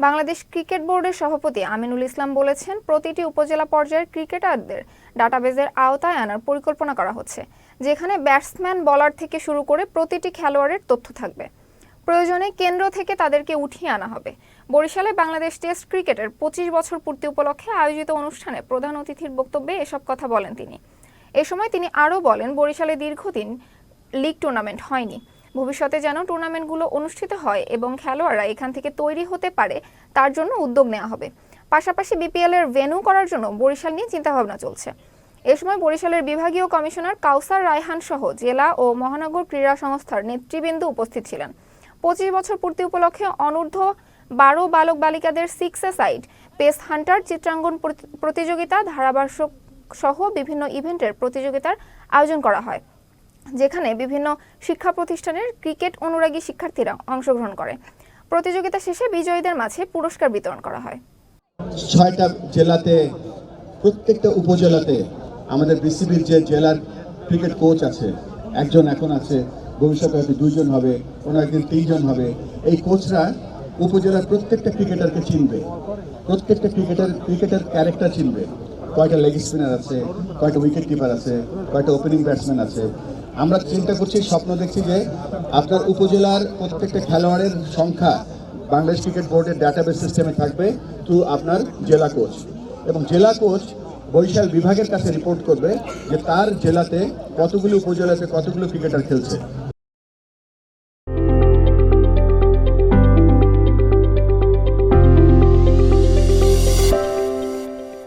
Bangladesh cricket বোর্ডের সভাপতি আমিনুল ইসলাম বলেছেন, প্রতিটি উপজেলা পর্যায়ের ক্রিকেটারদের ডাটাবেজের আওতায় আনার পরিকল্পনা করা হচ্ছে, যেখানে ব্যাটসম্যান, বোলার থেকে শুরু করে প্রতিটি খেলোয়াড়ের তথ্য থাকবে। প্রয়োজনে কেন্দ্র থেকে তাদেরকে উঠিয়ে আনা হবে। বরিশালে বাংলাদেশ টেস্ট ক্রিকেটের 25 বছর পূর্তি উপলক্ষে আয়োজিত অনুষ্ঠানে প্রধান অতিথির বক্তব্যে এসব কথা বলেন তিনি। এ সময় তিনি আরও বলেন, বরিশালে দীর্ঘদিন লিগ টুর্নামেন্ট হয়নি। ভবিষ্যতে যেন টুর্নামেন্টগুলো অনুষ্ঠিত হয় এবং খেলোয়াড়রা এখান থেকে তৈরি হতে পারে, তার জন্য উদ্যোগ নেওয়া হবে। পাশাপাশি বিপিএল এর ভেন্যু করার জন্য বরিশাল নিয়ে চিন্তাভাবনা চলছে। এ সময় বরিশালের বিভাগীয় কমিশনার কাউসার রায়হান সহ জেলা ও মহানগর ক্রীড়া সংস্থার নেতৃবৃন্দ উপস্থিত ছিলেন। 25 বছর পূর্তি উপলক্ষে অনূর্ধ্ব 12 বালক বালিকাদের 6-a-সাইড, পেস হান্টার, চিত্রাঙ্কন প্রতিযোগিতা, ধারাভাষ্য সহ বিভিন্ন ইভেন্টের প্রতিযোগিতার আয়োজন করা হয়, যেখানে বিভিন্ন শিক্ষা প্রতিষ্ঠানের ক্রিকেট অনুরাগী শিক্ষার্থীরা অংশগ্রহণ করে। প্রতিযোগিতা শেষে বিজয়ীদের মাঝে পুরস্কার বিতরণ করা হয়। 6টা জেলাতে, প্রত্যেকটা উপজেলাতে আমাদের বিসিবির যে জেলার ক্রিকেট কোচ আছে, একজন এখন আছে, ভবিষ্যতে হয়তো 2 জন হবে, কোনো একদিন 3 জন হবে। এই কোচরা উপজেলার প্রত্যেকটা ক্রিকেটারকে চিনবে, প্রত্যেকটা ক্রিকেটার ক্যারেক্টার চিনবে। কয়টা লেগ স্পিনার আছে, কয়টা উইকেট কিপার আছে, কয়টা ওপেনিং ব্যাটসম্যান আছে। আমরা চিন্তা করছি, স্বপ্ন দেখছি যে আপনার উপজেলার প্রত্যেকটা খেলোয়াড়ের সংখ্যা বাংলাদেশ ক্রিকেট বোর্ডের ডাটাবেস সিস্টেমে থাকবে থ্রু আপনার জেলা কোচ, এবং জেলা কোচ বরিশাল বিভাগের কাছে রিপোর্ট করবে যে তার জেলাতে কতগুলো উপজেলাতে কতগুলো ক্রিকেটার খেলছে।